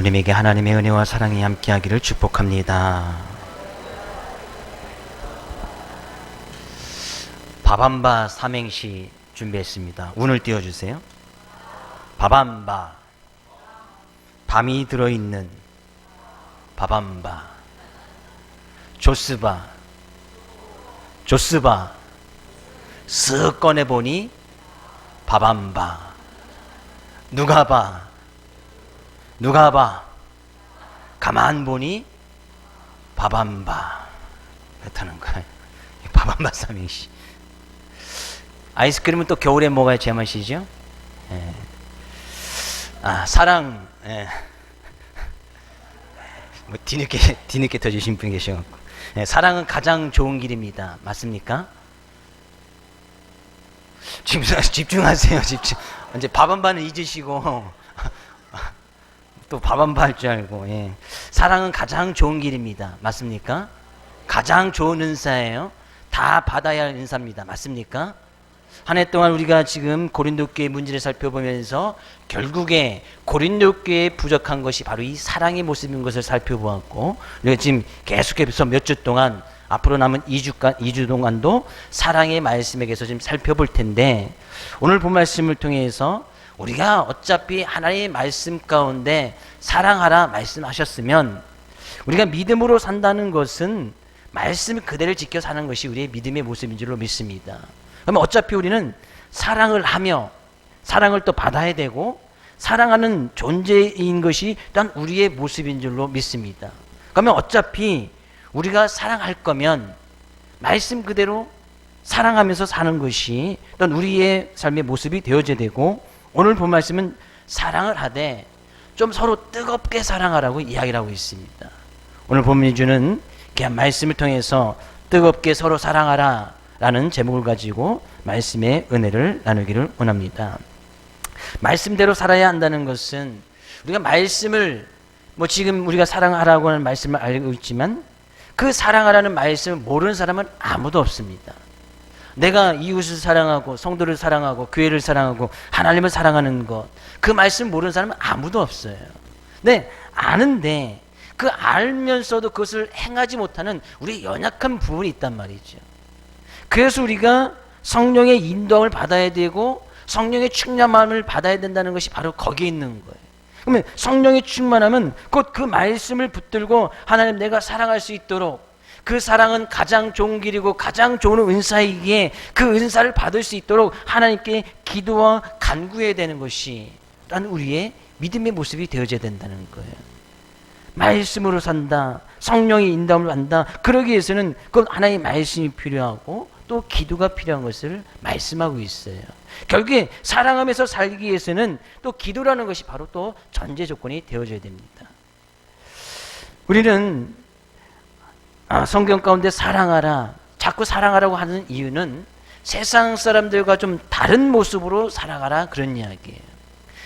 여러분에게 하나님의 은혜와 사랑이 함께하기를 축복합니다. 바밤바 삼행시 준비했습니다. 운을 띄워주세요. 바밤바, 밤이 들어있는 바밤바. 조스바, 조스바, 쓱 꺼내보니 바밤바. 누가봐, 누가봐, 가만 보니 바밤바. 그렇다는 거예요. 바밤바 삼행시. 아이스크림은 또 겨울에 먹어야 제맛이죠. 예. 사랑. 예. 뭐 뒤늦게 터주신 분 계셔갖고. 예. 사랑은 가장 좋은 길입니다. 맞습니까? 집중하세요. 집중. 이제 바밤바는 잊으시고 또 바밤바 할 줄 알고. 예. 사랑은 가장 좋은 길입니다. 맞습니까? 가장 좋은 은사예요. 다 받아야 할 은사입니다. 맞습니까? 한 해 동안 우리가 지금 고린도 교회 문제를 살펴보면서 결국에 고린도 교회에 부족한 것이 바로 이 사랑의 모습인 것을 살펴보았고, 우리가 지금 계속해서 몇 주 동안, 앞으로 남은 2주 동안도 사랑의 말씀에 대해서 지금 살펴볼 텐데, 오늘 본 말씀을 통해서 우리가 어차피 하나님의 말씀 가운데 사랑하라 말씀하셨으면, 우리가 믿음으로 산다는 것은 말씀 그대로 지켜 사는 것이 우리의 믿음의 모습인 줄로 믿습니다. 그러면 어차피 우리는 사랑을 하며 사랑을 또 받아야 되고 사랑하는 존재인 것이 일단 우리의 모습인 줄로 믿습니다. 그러면 어차피 우리가 사랑할 거면 말씀 그대로 사랑하면서 사는 것이 일단 우리의 삶의 모습이 되어져야 되고, 오늘 본 말씀은 사랑을 하되 좀 서로 뜨겁게 사랑하라고 이야기를 하고 있습니다. 오늘 본 민주는 그냥 말씀을 통해서 뜨겁게 서로 사랑하라 라는 제목을 가지고 말씀의 은혜를 나누기를 원합니다. 말씀대로 살아야 한다는 것은, 우리가 말씀을 지금 우리가 사랑하라고 하는 말씀을 알고 있지만 그 사랑하라는 말씀을 모르는 사람은 아무도 없습니다. 내가 이웃을 사랑하고 성도를 사랑하고 교회를 사랑하고 하나님을 사랑하는 것, 그 말씀 모르는 사람은 아무도 없어요. 네, 아는데 그 알면서도 그것을 행하지 못하는 우리 연약한 부분이 있단 말이죠. 그래서 우리가 성령의 인도함을 받아야 되고 성령의 충만함을 받아야 된다는 것이 바로 거기에 있는 거예요. 그러면 성령의 충만함은 곧 그 말씀을 붙들고 하나님 내가 사랑할 수 있도록, 그 사랑은 가장 좋은 길이고 가장 좋은 은사이기에 그 은사를 받을 수 있도록 하나님께 기도와 간구해야 되는 것이 단 우리의 믿음의 모습이 되어져야 된다는 거예요. 말씀으로 산다, 성령의 인도함을 받는다, 그러기 위해서는 그 하나님의 말씀이 필요하고 또 기도가 필요한 것을 말씀하고 있어요. 결국에 사랑하면서 살기 위해서는 또 기도라는 것이 바로 또 전제 조건이 되어져야 됩니다. 우리는 성경 가운데 사랑하라, 자꾸 사랑하라고 하는 이유는 세상 사람들과 좀 다른 모습으로 사랑하라 그런 이야기예요.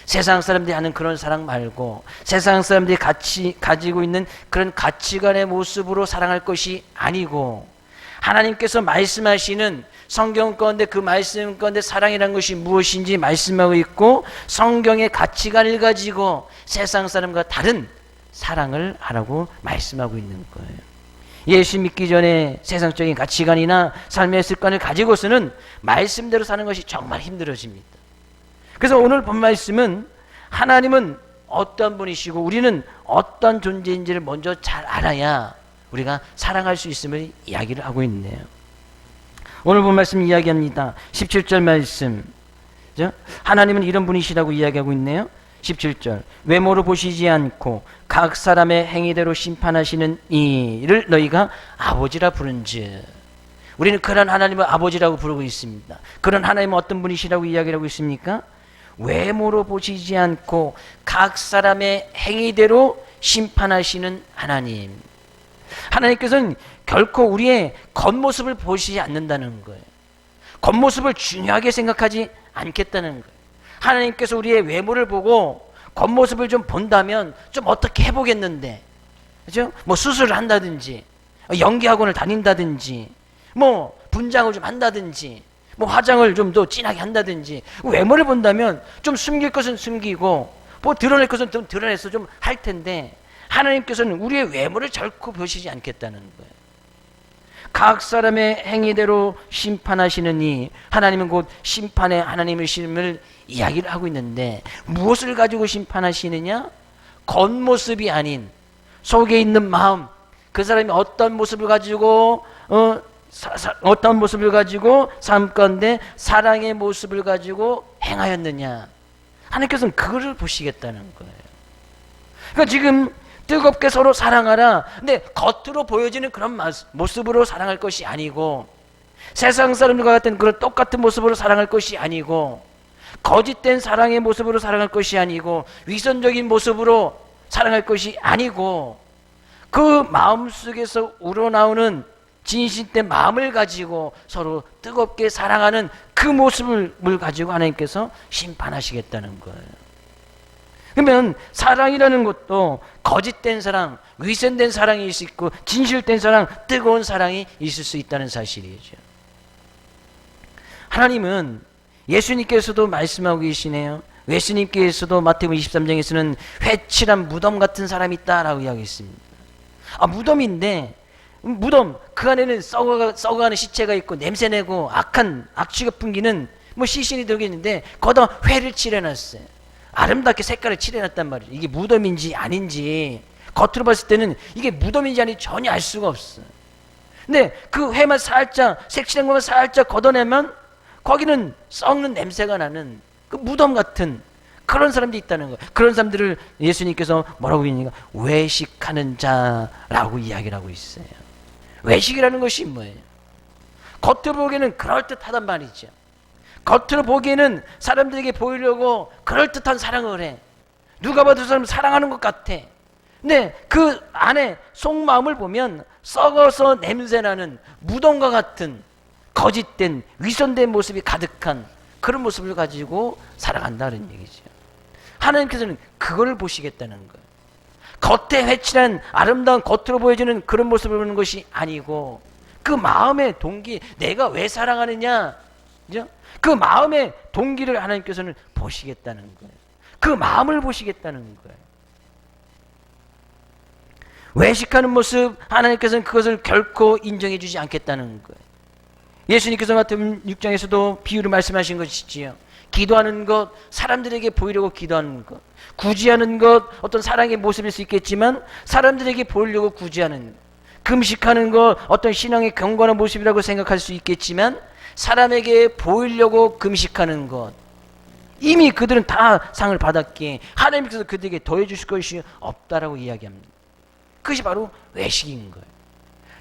세상 사람들이 하는 그런 사랑 말고 세상 사람들이 가지고 있는 그런 가치관의 모습으로 사랑할 것이 아니고, 하나님께서 말씀하시는 성경 가운데 그 말씀 가운데 사랑이라는 것이 무엇인지 말씀하고 있고, 성경의 가치관을 가지고 세상 사람과 다른 사랑을 하라고 말씀하고 있는 거예요. 예수 믿기 전에 세상적인 가치관이나 삶의 습관을 가지고서는 말씀대로 사는 것이 정말 힘들어집니다. 그래서 오늘 본 말씀은 하나님은 어떤 분이시고 우리는 어떤 존재인지를 먼저 잘 알아야 우리가 사랑할 수 있음을 이야기를 하고 있네요. 오늘 본 말씀 이야기합니다. 17절 말씀, 하나님은 이런 분이시라고 이야기하고 있네요. 17절, 외모로 보시지 않고 각 사람의 행위대로 심판하시는 이를 너희가 아버지라 부른즉. 우리는 그런 하나님을 아버지라고 부르고 있습니다. 그런 하나님은 어떤 분이시라고 이야기를 하고 있습니까? 외모로 보시지 않고 각 사람의 행위대로 심판하시는 하나님. 하나님께서는 결코 우리의 겉모습을 보시지 않는다는 거예요. 겉모습을 중요하게 생각하지 않겠다는 거예요. 하나님께서 우리의 외모를 보고 겉모습을 좀 본다면 좀 어떻게 해보겠는데, 그죠? 수술을 한다든지, 연기학원을 다닌다든지, 분장을 좀 한다든지, 화장을 좀 더 진하게 한다든지, 외모를 본다면 좀 숨길 것은 숨기고 뭐 드러낼 것은 좀 드러내서 좀 할 텐데 하나님께서는 우리의 외모를 결코 보시지 않겠다는 거예요. 각 사람의 행위대로 심판하시느니, 하나님은 곧 심판의 하나님이심을 이야기를 하고 있는데 무엇을 가지고 심판하시느냐? 겉모습이 아닌 속에 있는 마음, 그 사람이 어떤 모습을 가지고 어떤 모습을 가지고 삶 가운데 사랑의 모습을 가지고 행하였느냐, 하나님께서는 그거를 보시겠다는 거예요. 그러니까 지금 뜨겁게 서로 사랑하라, 근데 겉으로 보여지는 그런 모습으로 사랑할 것이 아니고, 세상 사람들과 같은 그런 똑같은 모습으로 사랑할 것이 아니고, 거짓된 사랑의 모습으로 사랑할 것이 아니고, 위선적인 모습으로 사랑할 것이 아니고, 그 마음속에서 우러나오는 진실된 마음을 가지고 서로 뜨겁게 사랑하는 그 모습을 가지고 하나님께서 심판하시겠다는 거예요. 그러면 사랑이라는 것도 거짓된 사랑, 위선된 사랑이 있을 수 있고, 진실된 사랑, 뜨거운 사랑이 있을 수 있다는 사실이죠. 하나님은, 예수님께서도 말씀하고 계시네요. 예수님께서도 마태복음 23장에서는 회칠한 무덤 같은 사람이 있다라고 이야기했습니다. 무덤인데, 무덤 그 안에는 썩어가는 시체가 있고 냄새내고 악한 악취가 풍기는 뭐 시신이 들어있는데 거기다 회를 칠해놨어요. 아름답게 색깔을 칠해놨단 말이에요. 이게 무덤인지 아닌지 겉으로 봤을 때는 이게 무덤인지 아닌지 전혀 알 수가 없어요. 근데 그 회만 살짝, 색칠한 것만 살짝 걷어내면 거기는 썩는 냄새가 나는 그 무덤 같은 그런 사람들이 있다는 거예요. 그런 사람들을 예수님께서 뭐라고 얘기하니까 외식하는 자라고 이야기를 하고 있어요. 외식이라는 것이 뭐예요? 겉으로 보기에는 그럴듯하단 말이죠. 겉으로 보기에는 사람들에게 보이려고 그럴듯한 사랑을 해. 누가 봐도 사람 사랑하는 것 같아. 근데 그 안에 속마음을 보면 썩어서 냄새나는 무덤과 같은 거짓된 위선된 모습이 가득한 그런 모습을 가지고 살아간다는 얘기죠. 하나님께서는 그걸 보시겠다는 거예요. 겉에 회칠한 아름다운 겉으로 보여지는 그런 모습을 보는 것이 아니고, 그 마음의 동기, 내가 왜 사랑하느냐, 그죠? 그 마음의 동기를 하나님께서는 보시겠다는 거예요. 그 마음을 보시겠다는 거예요. 외식하는 모습, 하나님께서는 그것을 결코 인정해 주지 않겠다는 거예요. 예수님께서 같은 6장에서도 비유를 말씀하신 것이지요. 기도하는 것, 사람들에게 보이려고 기도하는 것, 구제하는 것, 어떤 사랑의 모습일 수 있겠지만 사람들에게 보이려고 구제하는 것, 금식하는 것, 어떤 신앙의 경건한 모습이라고 생각할 수 있겠지만 사람에게 보이려고 금식하는 것, 이미 그들은 다 상을 받았기에 하나님께서 그들에게 더해 주실 것이 없다라고 이야기합니다. 그것이 바로 외식인 거예요.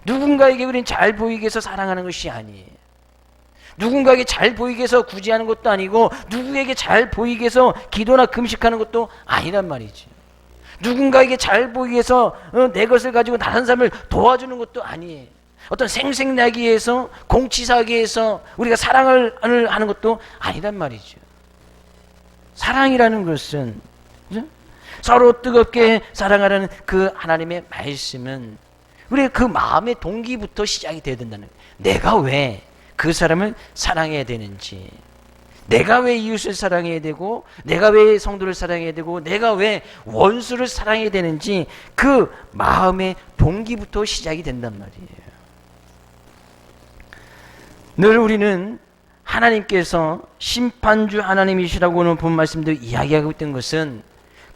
누군가에게 우리는 잘 보이게 해서 사랑하는 것이 아니에요. 누군가에게 잘 보이게 해서 구제하는 것도 아니고, 누구에게 잘 보이게 해서 기도나 금식하는 것도 아니란 말이죠. 누군가에게 잘 보이게 해서 내 것을 가지고 다른 사람을 도와주는 것도 아니에요. 어떤 생색나기 위해서, 공치사하기 위해서 우리가 사랑을 하는 것도 아니란 말이죠. 사랑이라는 것은, 그죠? 서로 뜨겁게 사랑하라는 그 하나님의 말씀은 우리의 그 마음의 동기부터 시작이 돼야 된다는 거예요. 내가 왜 그 사람을 사랑해야 되는지, 내가 왜 이웃을 사랑해야 되고, 내가 왜 성도를 사랑해야 되고, 내가 왜 원수를 사랑해야 되는지 그 마음의 동기부터 시작이 된단 말이에요. 늘 우리는 하나님께서 심판주 하나님이시라고는 본 말씀도 이야기하고 있던 것은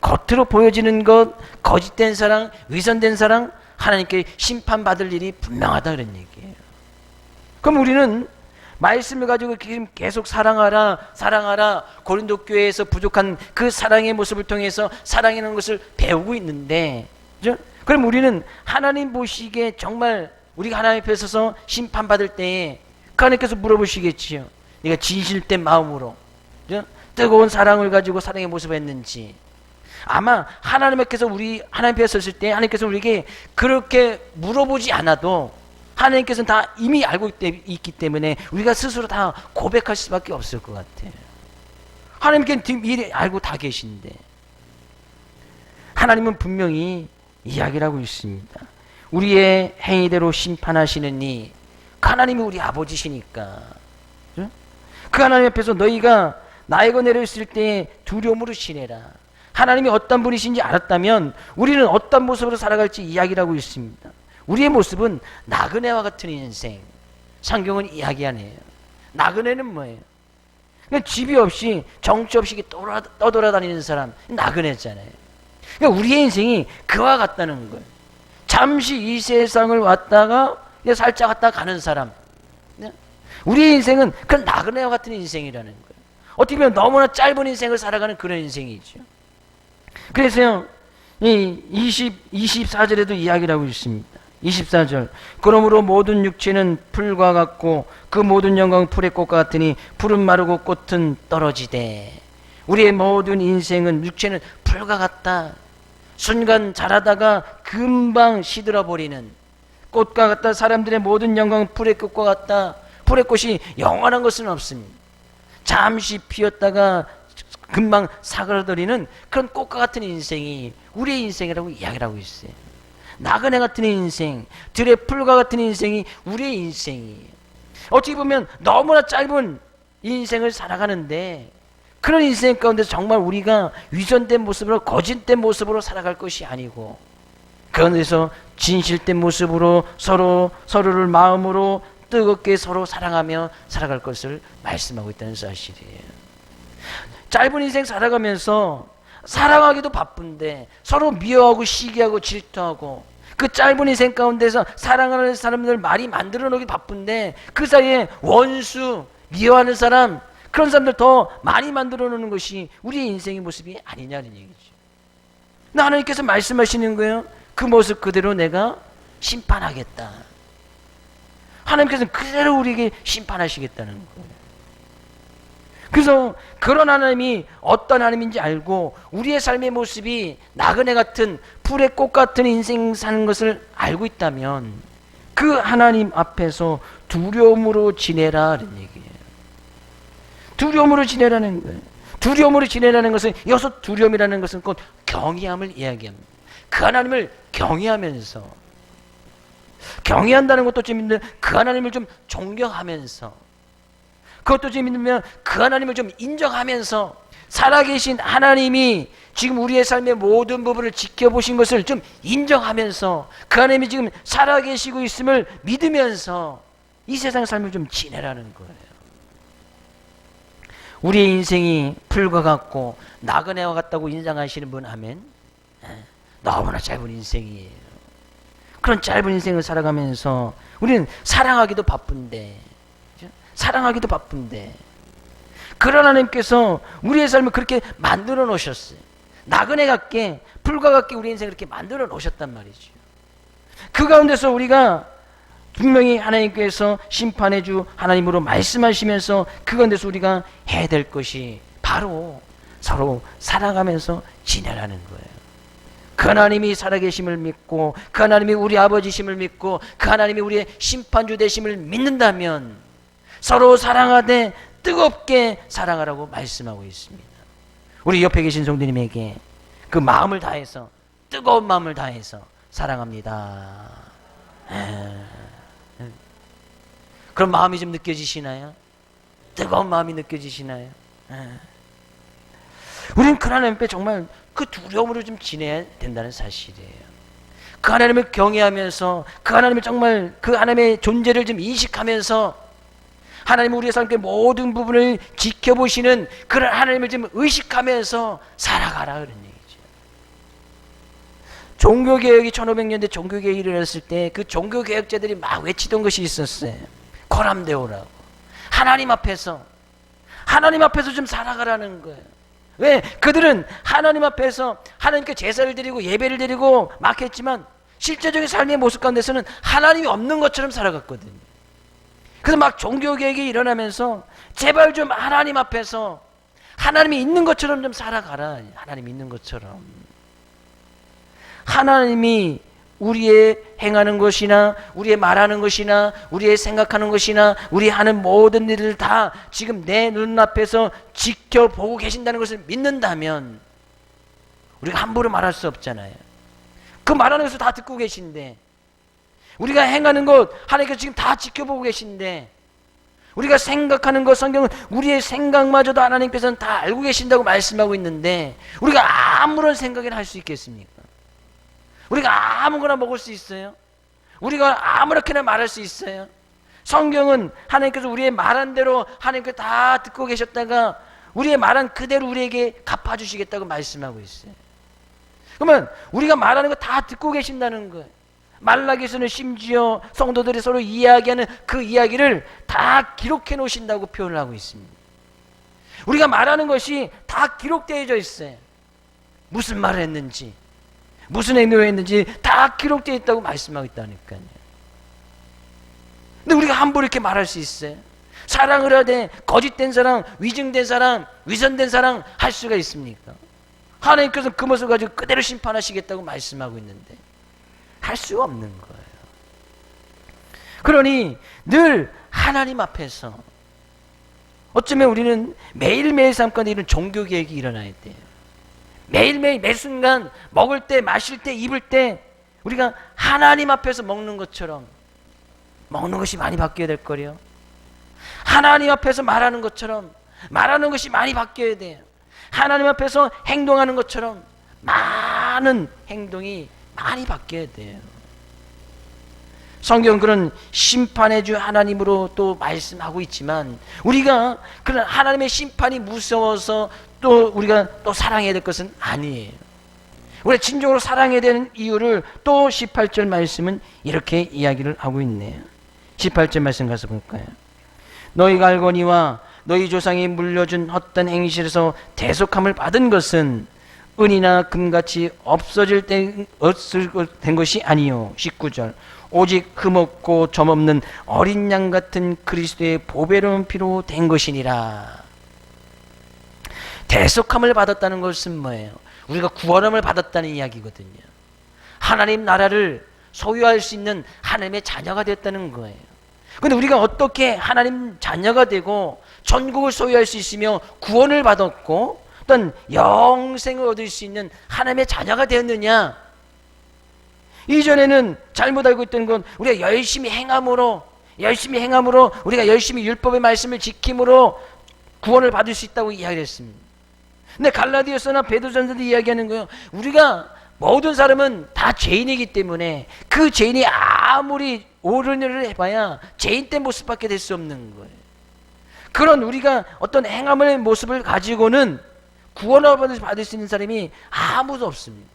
겉으로 보여지는 것, 거짓된 사랑, 위선된 사랑, 하나님께 심판받을 일이 분명하다 그런 얘기예요. 그럼 우리는 말씀을 가지고 계속 사랑하라, 사랑하라, 고린도 교회에서 부족한 그 사랑의 모습을 통해서 사랑하는 것을 배우고 있는데, 그죠? 그럼 우리는 하나님 보시기에 정말 우리가 하나님 앞에 서서 심판받을 때에 그 하나님께서 물어보시겠지요. 네가 진실된 마음으로, 그죠? 뜨거운 사랑을 가지고 사랑의 모습을 했는지. 아마 하나님께서 하나님 앞에 섰을 때 하나님께서 우리에게 그렇게 물어보지 않아도 하나님께서는 다 이미 알고 있기 때문에 우리가 스스로 다 고백할 수밖에 없을 것 같아요. 하나님께는 미리 알고 다 계신데, 하나님은 분명히 이야기를 하고 있습니다. 우리의 행위대로 심판하시느니, 하나님이 우리 아버지시니까, 그 하나님 앞에서 너희가 나에게 내렸을 때 두려움으로 지내라. 하나님이 어떤 분이신지 알았다면 우리는 어떤 모습으로 살아갈지 이야기를 하고 있습니다. 우리의 모습은 나그네와 같은 인생. 성경은 이야기하네요. 나그네는 뭐예요? 그러니까 집이 없이 정치 없이 떠돌아다니는 사람, 나그네잖아요. 그러니까 우리의 인생이 그와 같다는 거예요. 잠시 이 세상을 왔다가 살짝 왔다 가는 사람. 우리의 인생은 그런 나그네와 같은 인생이라는 거예요. 어떻게 보면 너무나 짧은 인생을 살아가는 그런 인생이죠. 그래서요, 이 24절에도 이야기를 하고 있습니다. 24절. 그러므로 모든 육체는 풀과 같고 그 모든 영광은 풀의 꽃과 같으니 풀은 마르고 꽃은 떨어지되. 우리의 모든 인생은 육체는 풀과 같다. 순간 자라다가 금방 시들어버리는 꽃과 같다. 사람들의 모든 영광은 풀의 꽃과 같다. 풀의 꽃이 영원한 것은 없습니다. 잠시 피었다가 금방 사그라들이는 그런 꽃과 같은 인생이 우리의 인생이라고 이야기를 하고 있어요. 나그네 같은 인생, 들의 풀과 같은 인생이 우리의 인생이에요. 어떻게 보면 너무나 짧은 인생을 살아가는데 그런 인생 가운데서 정말 우리가 위선된 모습으로, 거짓된 모습으로 살아갈 것이 아니고 그런데서 진실된 모습으로 서로를 마음으로 뜨겁게 서로 사랑하며 살아갈 것을 말씀하고 있다는 사실이에요. 짧은 인생 살아가면서 사랑하기도 바쁜데 서로 미워하고 시기하고 질투하고 그 짧은 인생 가운데서 사랑하는 사람들 많이 만들어 놓기 바쁜데 그 사이에 원수, 미워하는 사람, 그런 사람들 더 많이 만들어 놓는 것이 우리의 인생의 모습이 아니냐는 얘기죠. 근데 하나님께서 말씀하시는 거예요. 그 모습 그대로 내가 심판하겠다. 하나님께서는 그대로 우리에게 심판하시겠다는 거예요. 그래서 그런 하나님이 어떤 하나님인지 알고 우리의 삶의 모습이 나그네 같은 풀의 꽃 같은 인생 사는 것을 알고 있다면 그 하나님 앞에서 두려움으로 지내라는 얘기예요. 두려움으로 지내라는 거예요. 두려움으로 지내라는 것은, 여기서 두려움이라는 것은 곧 경외함을 이야기합니다. 그 하나님을 경외하면서, 경외한다는 것도 좀 있는데 그 하나님을 좀 존경하면서, 그것도 좀 있으면 그 하나님을 좀 인정하면서, 살아계신 하나님이 지금 우리의 삶의 모든 부분을 지켜보신 것을 좀 인정하면서 그 하나님이 지금 살아계시고 있음을 믿으면서 이 세상 삶을 좀 지내라는 거예요. 우리의 인생이 풀과 같고 나그네와 같다고 인정하시는 분 아멘. 너무나 짧은 인생이에요. 그런 짧은 인생을 살아가면서 우리는 사랑하기도 바쁜데 그런 하나님께서 우리의 삶을 그렇게 만들어 놓으셨어요. 나그네 같게, 풀과 같게 우리 인생을 그렇게 만들어 놓으셨단 말이죠. 그 가운데서 우리가 분명히 하나님께서 심판해 주 하나님으로 말씀하시면서 그 가운데서 우리가 해야 될 것이 바로 서로 살아가면서 지내라는 거예요. 그 하나님이 살아계심을 믿고 그 하나님이 우리 아버지심을 믿고 그 하나님이 우리의 심판주 되심을 믿는다면 서로 사랑하되 뜨겁게 사랑하라고 말씀하고 있습니다. 우리 옆에 계신 성도님에게 그 마음을 다해서, 뜨거운 마음을 다해서 사랑합니다. 그런 마음이 좀 느껴지시나요? 뜨거운 마음이 느껴지시나요? 우리는 그 하나님 앞에 정말 그 두려움으로 좀 지내야 된다는 사실이에요. 그 하나님을 경외하면서 그 하나님을 정말 그 하나님의 존재를 좀 인식하면서 하나님 우리의 삶의 모든 부분을 지켜보시는 그런 하나님을 좀 의식하면서 살아가라 그런 얘기죠. 종교개혁이 1500년대 종교개혁이 일어났을 때 그 종교개혁자들이 막 외치던 것이 있었어요. 코람데오라고. 하나님 앞에서 좀 살아가라는 거예요. 왜? 그들은 하나님 앞에서 하나님께 제사를 드리고 예배를 드리고 막 했지만 실제적인 삶의 모습 가운데서는 하나님이 없는 것처럼 살아갔거든요. 그래서 막 종교개혁이 일어나면서 제발 좀 하나님 앞에서 하나님이 있는 것처럼 좀 살아가라. 하나님이 있는 것처럼. 하나님이 우리의 행하는 것이나 우리의 말하는 것이나 우리의 생각하는 것이나 우리 하는 모든 일을 다 지금 내 눈앞에서 지켜보고 계신다는 것을 믿는다면 우리가 함부로 말할 수 없잖아요. 그 말하는 것을 다 듣고 계신데, 우리가 행하는 것 하나님께서 지금 다 지켜보고 계신데 우리가 생각하는 것, 성경은 우리의 생각마저도 하나님께서는 다 알고 계신다고 말씀하고 있는데 우리가 아무런 생각이나 할 수 있겠습니까? 우리가 아무거나 먹을 수 있어요? 우리가 아무렇게나 말할 수 있어요? 성경은 하나님께서 우리의 말한 대로 하나님께서 다 듣고 계셨다가 우리의 말한 그대로 우리에게 갚아주시겠다고 말씀하고 있어요. 그러면 우리가 말하는 거 다 듣고 계신다는 거예요. 말라기서는 심지어 성도들이 서로 이야기하는 그 이야기를 다 기록해 놓으신다고 표현을 하고 있습니다. 우리가 말하는 것이 다 기록되어져 있어요. 무슨 말을 했는지, 무슨 행동을 했는지 다 기록되어 있다고 말씀하고 있다니까요. 근데 우리가 함부로 이렇게 말할 수 있어요? 사랑을 하되 거짓된 사랑, 위증된 사랑, 위선된 사랑 할 수가 있습니까? 하나님께서 그 모습을 가지고 그대로 심판하시겠다고 말씀하고 있는데 할 수가 없는 거예요. 그러니 늘 하나님 앞에서 어쩌면 우리는 매일매일 삶 가운데 이런 종교개혁이 일어나야 돼요. 매일매일 매 순간 먹을 때, 마실 때, 입을 때 우리가 하나님 앞에서 먹는 것처럼 먹는 것이 많이 바뀌어야 될 거요. 하나님 앞에서 말하는 것처럼 말하는 것이 많이 바뀌어야 돼요. 하나님 앞에서 행동하는 것처럼 많은 행동이 많이 바뀌어야 돼요. 성경은 그런 심판의 주 하나님으로 또 말씀하고 있지만 우리가 그런 하나님의 심판이 무서워서 또 우리가 또 사랑해야 될 것은 아니에요. 우리가 진정으로 사랑해야 되는 이유를 또 18절 말씀은 이렇게 이야기를 하고 있네요. 18절 말씀 가서 볼까요? 너희가 알거니와 너희 조상이 물려준 헛된 행실에서 대속함을 받은 것은 은이나 금같이 없어질 된 것이 아니요. 19절 오직 흠없고 점없는 어린 양 같은 그리스도의 보배로운 피로 된 것이니라. 대속함을 받았다는 것은 뭐예요? 우리가 구원함을 받았다는 이야기거든요. 하나님 나라를 소유할 수 있는 하나님의 자녀가 됐다는 거예요. 그런데 우리가 어떻게 하나님 자녀가 되고 천국을 소유할 수 있으며 구원을 받았고 어떤 영생을 얻을 수 있는 하나님의 자녀가 되었느냐? 이전에는 잘못 알고 있던 건 우리가 열심히 행함으로 우리가 열심히 율법의 말씀을 지킴으로 구원을 받을 수 있다고 이야기를 했습니다. 근데 갈라디아서나 베드로전서도 이야기하는 거예요. 우리가 모든 사람은 다 죄인이기 때문에 그 죄인이 아무리 옳은 일을 해봐야 죄인된 모습밖에 될 수 없는 거예요. 그런 우리가 어떤 행함의 모습을 가지고는 구원을 받을 수 있는 사람이 아무도 없습니다.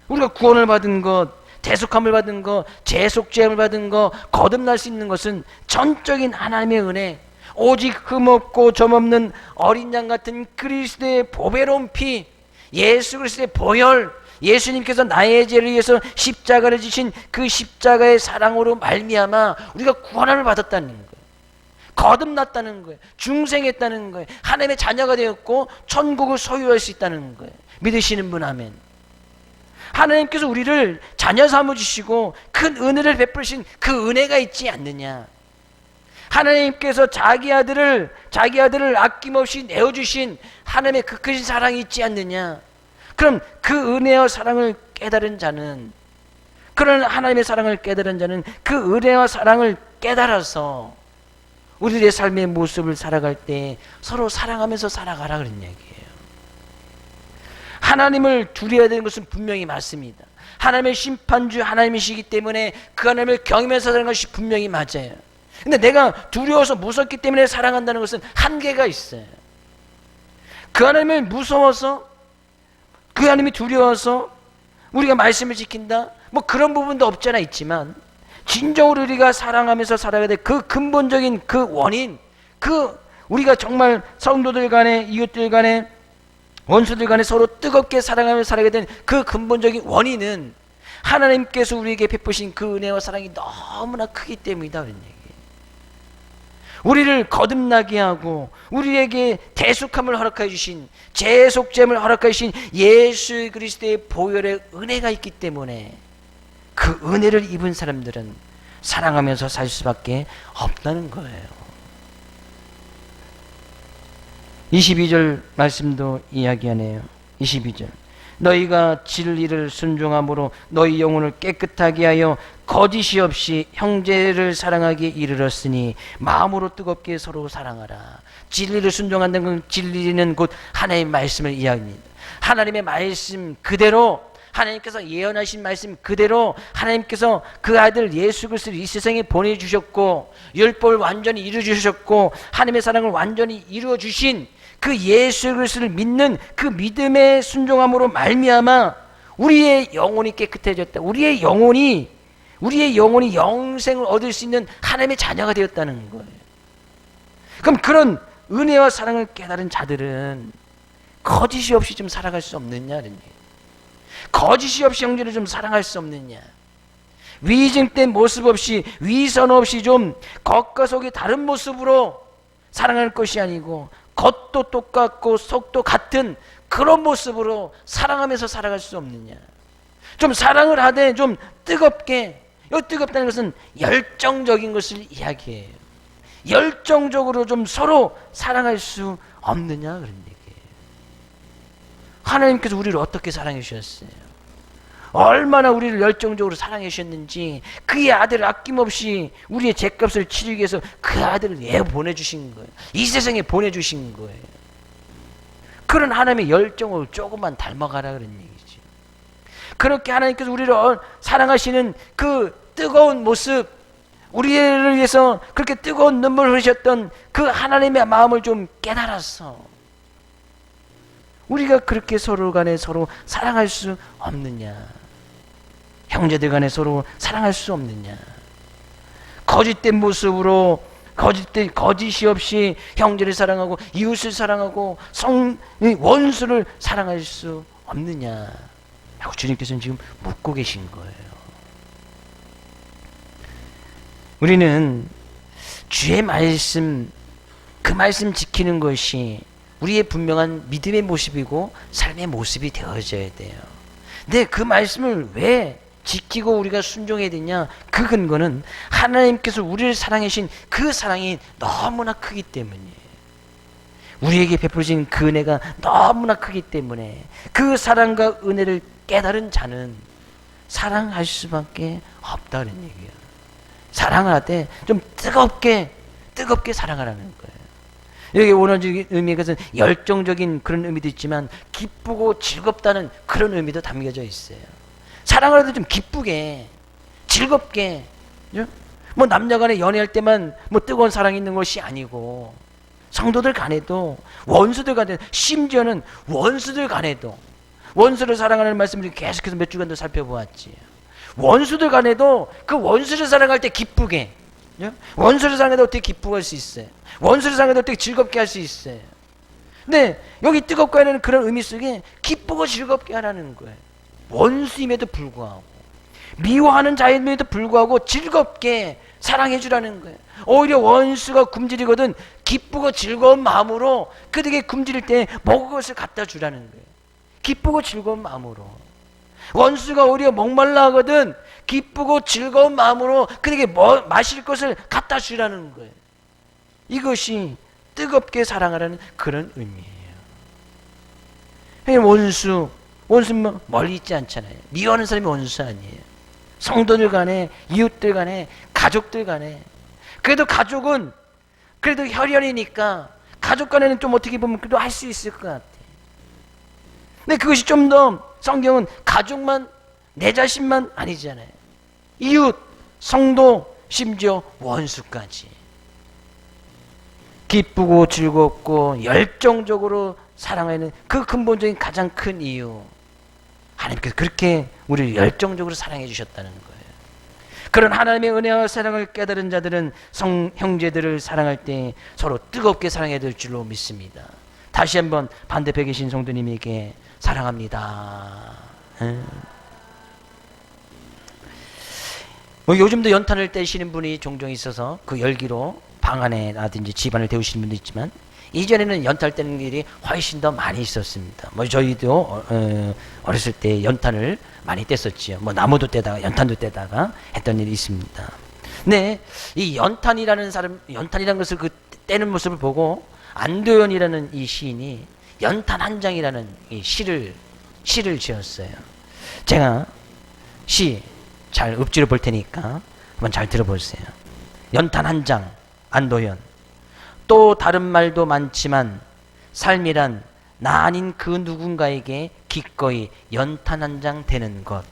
우리가 구원을 받은 것, 대속함을 받은 것, 재속죄함을 받은 것, 거듭날 수 있는 것은 전적인 하나님의 은혜, 오직 흠없고 점없는 어린 양 같은 그리스도의 보배로운 피, 예수 그리스도의 보혈, 예수님께서 나의 죄를 위해서 십자가를 지신 그 십자가의 사랑으로 말미암아 우리가 구원함을 받았다는 거예요. 거듭났다는 거예요. 중생했다는 거예요. 하나님의 자녀가 되었고 천국을 소유할 수 있다는 거예요. 믿으시는 분 아멘. 하나님께서 우리를 자녀 삼아주시고 큰 은혜를 베푸신 그 은혜가 있지 않느냐. 하나님께서 자기 아들을 아낌없이 내어주신 하나님의 그 크신 사랑이 있지 않느냐. 그럼 그 은혜와 사랑을 깨달은 자는, 그런 하나님의 사랑을 깨달은 자는 그 은혜와 사랑을 깨달아서 우리의 삶의 모습을 살아갈 때 서로 사랑하면서 살아가라 그런 얘기예요. 하나님을 두려워야 되는 것은 분명히 맞습니다. 하나님의 심판주 하나님이시기 때문에 그 하나님을 경외하면서 살아가는 것이 분명히 맞아요. 근데 내가 두려워서 무섭기 때문에 사랑한다는 것은 한계가 있어요. 그 하나님을 무서워서, 그 하나님이 두려워서 우리가 말씀을 지킨다? 뭐 그런 부분도 없잖아 있지만 진정으로 우리가 사랑하면서 살아가야 될 그 근본적인 그 원인, 그 우리가 정말 성도들 간에, 이웃들 간에, 원수들 간에 서로 뜨겁게 사랑하며 살아가야 되는 그 근본적인 원인은 하나님께서 우리에게 베푸신 그 은혜와 사랑이 너무나 크기 때문이다 그런 얘기예요. 우리를 거듭나게 하고 우리에게 대속함을 허락해 주신, 재속죄함을 허락해 주신 예수 그리스도의 보혈의 은혜가 있기 때문에 그 은혜를 입은 사람들은 사랑하면서 살 수밖에 없다는 거예요. 22절 말씀도 이야기하네요. 22절 너희가 진리를 순종함으로 너희 영혼을 깨끗하게 하여 거짓이 없이 형제를 사랑하기에 이르렀으니 마음으로 뜨겁게 서로 사랑하라. 진리를 순종한다는 건, 진리는 곧 하나님의 말씀을 이야기합니다. 하나님의 말씀 그대로, 하나님께서 예언하신 말씀 그대로 하나님께서 그 아들 예수 그리스도를 이 세상에 보내주셨고, 율법을 완전히 이루어주셨고, 하나님의 사랑을 완전히 이루어주신 그 예수 그리스도를 믿는 그 믿음의 순종함으로 말미암아 우리의 영혼이 깨끗해졌다. 우리의 영혼이 영생을 얻을 수 있는 하나님의 자녀가 되었다는 거예요. 그럼 그런 은혜와 사랑을 깨달은 자들은 거짓이 없이 좀 살아갈 수 없느냐는 얘기예요. 거짓이 없이 형제를 좀 사랑할 수 없느냐. 위증된 모습 없이, 위선 없이 좀 겉과 속이 다른 모습으로 사랑할 것이 아니고 겉도 똑같고 속도 같은 그런 모습으로 사랑하면서 살아갈 수 없느냐. 좀 사랑을 하되 좀 뜨겁게, 이 뜨겁다는 것은 열정적인 것을 이야기해요. 열정적으로 좀 서로 사랑할 수 없느냐 그런 얘기예요. 하나님께서 우리를 어떻게 사랑해 주셨어요? 얼마나 우리를 열정적으로 사랑해 주셨는지, 그의 아들을 아낌없이 우리의 죄값을 치르기 위해서 그 아들을 보내주신 거예요. 이 세상에 보내주신 거예요. 그런 하나님의 열정을 조금만 닮아가라 그런 얘기죠. 그렇게 하나님께서 우리를 사랑하시는 그 뜨거운 모습, 우리를 위해서 그렇게 뜨거운 눈물을 흘리셨던 그 하나님의 마음을 좀 깨달아서 우리가 그렇게 서로 간에 서로 사랑할 수 없느냐. 형제들 간에 서로 사랑할 수 없느냐. 거짓된 모습으로, 거짓이 없이 형제를 사랑하고 이웃을 사랑하고 원수를 사랑할 수 없느냐 라고 주님께서는 지금 묻고 계신 거예요. 우리는 주의 말씀, 그 말씀 지키는 것이 우리의 분명한 믿음의 모습이고 삶의 모습이 되어져야 돼요. 근데 그 말씀을 왜 지키고 우리가 순종해야 되냐? 그 근거는 하나님께서 우리를 사랑하신 그 사랑이 너무나 크기 때문이에요. 우리에게 베풀어진 그 은혜가 너무나 크기 때문에 그 사랑과 은혜를 깨달은 자는 사랑할 수밖에 없다는 얘기예요. 사랑하되 좀 뜨겁게 사랑하라는 거예요. 여기 원어적인 의미가 열정적인 그런 의미도 있지만 기쁘고 즐겁다는 그런 의미도 담겨져 있어요. 사랑을 해도 좀 기쁘게, 즐겁게, 뭐 남녀간에 연애할 때만 뭐 뜨거운 사랑이 있는 것이 아니고, 성도들 간에도, 원수들 간에도, 심지어는 원수들 간에도, 원수를 사랑하는 말씀을 계속해서 몇 주간도 살펴보았지. 원수들 간에도 그 원수를 사랑할 때 기쁘게, 원수를 사랑할 때 어떻게 기쁘게 할 수 있어요? 원수를 사랑할 때 어떻게 즐겁게 할 수 있어요? 근데 여기 뜨겁게 하는 그런 의미 속에 기쁘고 즐겁게 하라는 거예요. 원수임에도 불구하고, 미워하는 자임에도 불구하고 즐겁게 사랑해 주라는 거예요. 오히려 원수가 굶주리거든 기쁘고 즐거운 마음으로 그들에게 굶주릴 때 먹을 것을 갖다 주라는 거예요. 기쁘고 즐거운 마음으로. 원수가 오히려 목말라 하거든 기쁘고 즐거운 마음으로 그들에게 마실 것을 갖다 주라는 거예요. 이것이 뜨겁게 사랑하라는 그런 의미예요. 원수는 멀리 있지 않잖아요. 미워하는 사람이 원수 아니에요. 성도들 간에, 이웃들 간에, 가족들 간에. 그래도 가족은 그래도 혈연이니까 가족 간에는 좀 어떻게 보면 그래도 할 수 있을 것 같아요. 근데 그것이 좀 더 성경은 가족만, 내 자신만 아니잖아요. 이웃, 성도, 심지어 원수까지. 기쁘고 즐겁고 열정적으로 사랑하는 그 근본적인 가장 큰 이유, 하나님께서 그렇게 우리를 열정적으로 사랑해 주셨다는 거예요. 그런 하나님의 은혜와 사랑을 깨달은 자들은 형제들을 사랑할 때 서로 뜨겁게 사랑해야 될 줄로 믿습니다. 다시 한번 반대편에 계신 성도님에게 사랑합니다. 요즘도 연탄을 떼시는 분이 종종 있어서 그 열기로 방 안에라든지 집안을 데우시는 분도 있지만, 이전에는 연탄 떼는 일이 훨씬 더 많이 있었습니다. 저희도 어렸을 때 연탄을 많이 뗐었지요. 나무도 떼다가 연탄도 떼다가 했던 일이 있습니다. 근데 이 연탄이라는 것을 그 떼는 모습을 보고 안도현이라는 이 시인이 연탄 한 장이라는 이 시를 지었어요. 제가 잘 읊조려 볼 테니까 한번 잘 들어보세요. 연탄 한 장, 안도현. 또 다른 말도 많지만 삶이란 나 아닌 그 누군가에게 기꺼이 연탄 한 장 되는 것.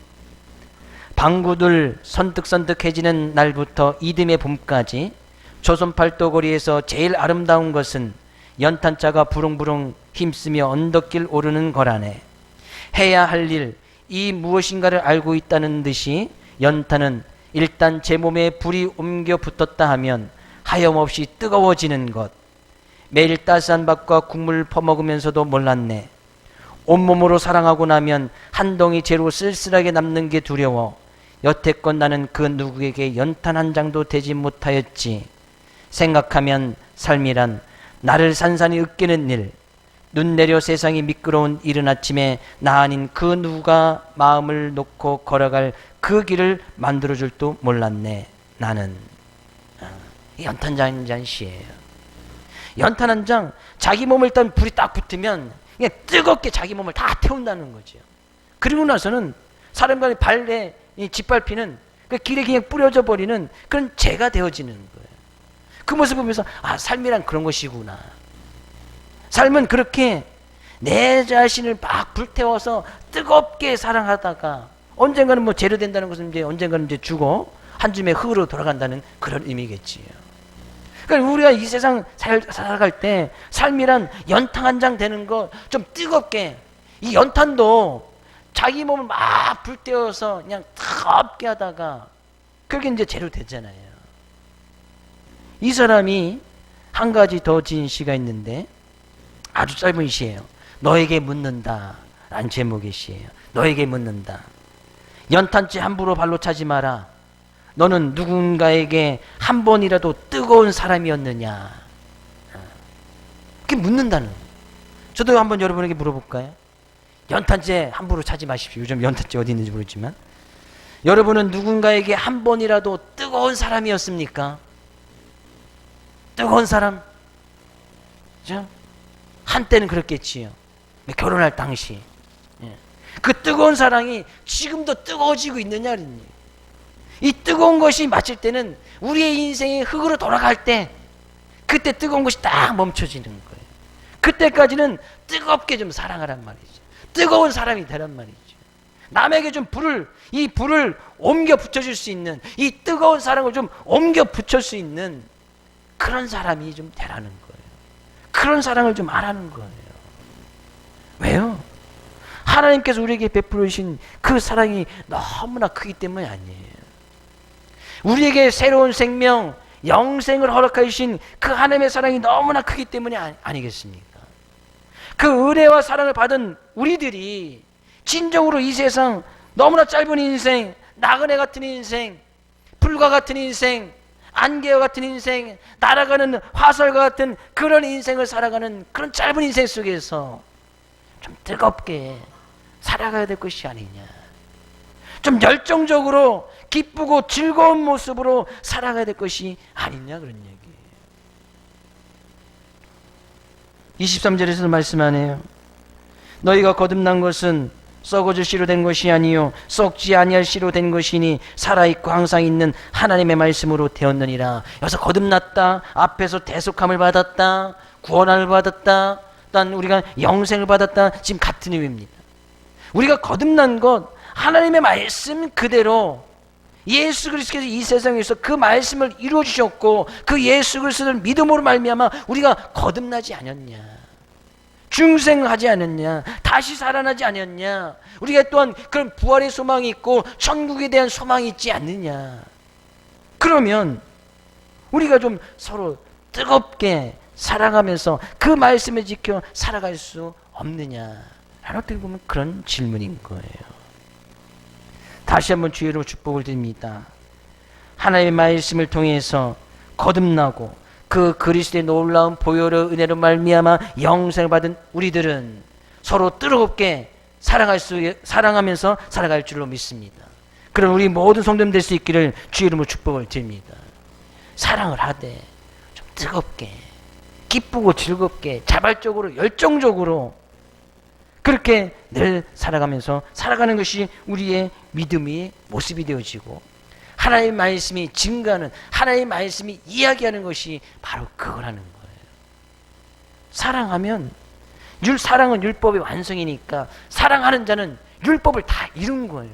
방구들 선득선득해지는 날부터 이듬해 봄까지 조선 팔도거리에서 제일 아름다운 것은 연탄자가 부릉부릉 힘쓰며 언덕길 오르는 거라네. 해야 할 일, 이 무엇인가를 알고 있다는 듯이 연탄은 일단 제 몸에 불이 옮겨 붙었다 하면 하염없이 뜨거워지는 것. 매일 따스한 밥과 국물 퍼먹으면서도 몰랐네. 온몸으로 사랑하고 나면 한 덩이 재로 쓸쓸하게 남는 게 두려워. 여태껏 나는 그 누구에게 연탄 한 장도 되지 못하였지. 생각하면 삶이란 나를 산산이 으깨는 일, 눈 내려 세상이 미끄러운 이른 아침에 나 아닌 그 누가 마음을 놓고 걸어갈 그 길을 만들어줄 줄 몰랐네. 나는 연탄 한 장이에요. 연탄 한 장, 자기 몸을 일단 불이 딱 붙으면 그냥 뜨겁게 자기 몸을 다 태운다는 거죠. 그리고 나서는 사람간의 발에 짓밟히는 그 길에 그냥 뿌려져 버리는 그런 재가 되어지는 거예요. 그 모습을 보면서 삶이란 그런 것이구나. 삶은 그렇게 내 자신을 막 불태워서 뜨겁게 사랑하다가 언젠가는 뭐 재료 된다는 것은 이제 언젠가는 이제 죽어 한 줌의 흙으로 돌아간다는 그런 의미겠지요. 그러니까 우리가 이 세상 살아갈 때 삶이란 연탄 한 장 되는 거 좀 뜨겁게, 이 연탄도 자기 몸을 막 불태워서 그냥 뜨겁게 하다가 그게 이제 재료 되잖아요. 이 사람이 한 가지 더 지은 시가 있는데 아주 짧은 시예요. 너에게 묻는다 라는 제목의 시예요. 너에게 묻는다. 연탄재 함부로 발로 차지 마라. 너는 누군가에게 한 번이라도 뜨거운 사람이었느냐. 그게 묻는다는 거예요. 저도 한번 여러분에게 물어볼까요? 연탄재 함부로 차지 마십시오. 요즘 연탄재 어디 있는지 모르지만 여러분은 누군가에게 한 번이라도 뜨거운 사람이었습니까? 뜨거운 사람? 그죠? 한때는 그렇겠지요. 결혼할 당시. 그 뜨거운 사랑이 지금도 뜨거워지고 있느냐는, 이 뜨거운 것이 마칠 때는 우리의 인생이 흙으로 돌아갈 때 그때 뜨거운 것이 딱 멈춰지는 거예요. 그때까지는 뜨겁게 좀 사랑하란 말이죠. 뜨거운 사람이 되란 말이죠. 남에게 좀 이 불을 옮겨 붙여줄 수 있는, 이 뜨거운 사랑을 좀 옮겨 붙일 수 있는 그런 사람이 좀 되라는 거예요. 그런 사랑을 좀 하라는 거예요. 왜요? 하나님께서 우리에게 베풀으신 그 사랑이 너무나 크기 때문이 아니에요. 우리에게 새로운 생명, 영생을 허락하신 그 하나님의 사랑이 너무나 크기 때문이 아니겠습니까? 그 은혜와 사랑을 받은 우리들이 진정으로 이 세상 너무나 짧은 인생, 나그네 같은 인생, 불과 같은 인생, 안개와 같은 인생, 날아가는 화살과 같은 그런 인생을 살아가는 그런 짧은 인생 속에서 좀 뜨겁게 살아가야 될 것이 아니냐. 좀 열정적으로 기쁘고 즐거운 모습으로 살아가야 될 것이 아니냐, 그런 얘기예요. 23절에서 말씀하네요. 너희가 거듭난 것은 썩어질 씨로 된 것이 아니요 썩지 아니할 씨로 된 것이니 살아있고 항상 있는 하나님의 말씀으로 되었느니라. 여기서 거듭났다, 앞에서 대속함을 받았다, 구원함을 받았다, 또한 우리가 영생을 받았다, 지금 같은 의미입니다. 우리가 거듭난 것, 하나님의 말씀 그대로 예수 그리스도께서 이 세상에서 그 말씀을 이루어 주셨고 그 예수 그리스도를 믿음으로 말미암아 우리가 거듭나지 않았냐, 중생하지 않았냐, 다시 살아나지 않았냐, 우리가 또한 그런 부활의 소망이 있고 천국에 대한 소망이 있지 않느냐. 그러면 우리가 좀 서로 뜨겁게 사랑하면서 그 말씀을 지켜 살아갈 수 없느냐, 어떻게 보면 그런 질문인 거예요. 다시 한번 주의 이름으로 축복을 드립니다. 하나님의 말씀을 통해서 거듭나고 그 그리스도의 놀라운 보혈의 은혜로 말미암아 영생을 받은 우리들은 서로 뜨겁게 사랑하면서 살아갈 줄로 믿습니다. 그럼 우리 모든 성도님 될 수 있기를 주의 이름으로 축복을 드립니다. 사랑을 하되 좀 뜨겁게, 기쁘고 즐겁게, 자발적으로, 열정적으로 그렇게 늘 살아가는 것이 우리의 믿음의 모습이 되어지고, 하나님의 말씀이 증가하는, 하나님의 말씀이 이야기하는 것이 바로 그거라는 거예요. 사랑하면, 사랑은 율법의 완성이니까 사랑하는 자는 율법을 다 이룬 거예요.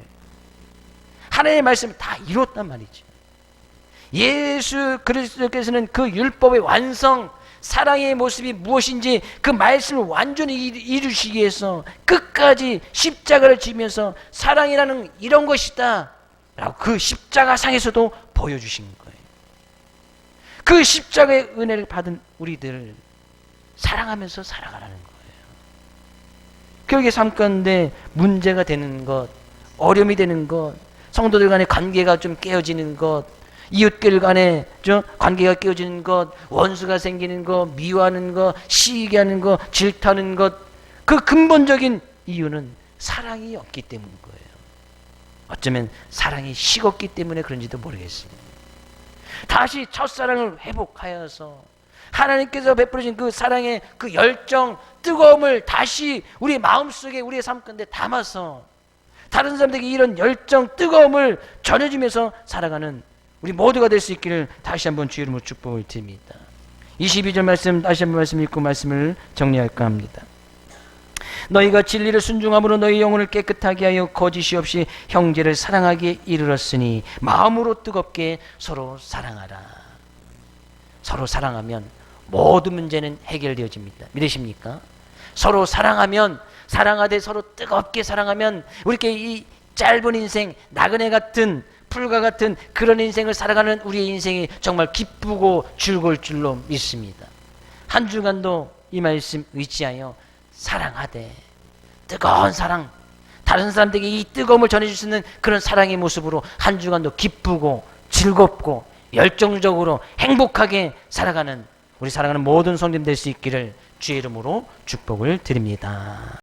하나님의 말씀을 다 이뤘단 말이죠. 예수 그리스도께서는 그 율법의 완성, 사랑의 모습이 무엇인지 그 말씀을 완전히 이루시기 위해서 끝까지 십자가를 지면서 사랑이라는 이런 것이다 라고 그 십자가상에서도 보여주신 거예요. 그 십자가의 은혜를 받은 우리들 사랑하면서 살아가라는 거예요. 교회 삶 가운데 문제가 되는 것, 어려움이 되는 것, 성도들 간의 관계가 좀 깨어지는 것, 이웃들 간의 관계가 깨어지는 것, 원수가 생기는 것, 미워하는 것, 시기하는 것, 질투하는 것, 그 근본적인 이유는 사랑이 없기 때문인 거예요. 어쩌면 사랑이 식었기 때문에 그런지도 모르겠습니다. 다시 첫사랑을 회복하여서 하나님께서 베풀어진 그 사랑의 그 열정, 뜨거움을 다시 우리 마음속에, 우리의 삶 가운데 담아서 다른 사람들에게 이런 열정, 뜨거움을 전해주면서 살아가는 우리 모두가 될 수 있기를 다시 한번 주의 이름으로 축복을 드립니다. 22절 말씀 다시 한번 말씀 읽고 말씀을 정리할까 합니다. 너희가 진리를 순종함으로 너희 영혼을 깨끗하게 하여 거짓이 없이 형제를 사랑하기에 이르렀으니 마음으로 뜨겁게 서로 사랑하라. 서로 사랑하면 모든 문제는 해결되어집니다. 믿으십니까? 서로 사랑하면, 사랑하되 서로 뜨겁게 사랑하면 우리께 이 짧은 인생, 나그네 같은, 풀과 같은 그런 인생을 살아가는 우리의 인생이 정말 기쁘고 즐거울 줄로 믿습니다. 한 주간도 이 말씀 의지하여 사랑하되, 뜨거운 사랑, 다른 사람들에게 이 뜨거움을 전해줄 수 있는 그런 사랑의 모습으로 한 주간도 기쁘고 즐겁고 열정적으로 행복하게 살아가는 우리 사랑하는 모든 성도님 될 수 있기를 주의 이름으로 축복을 드립니다.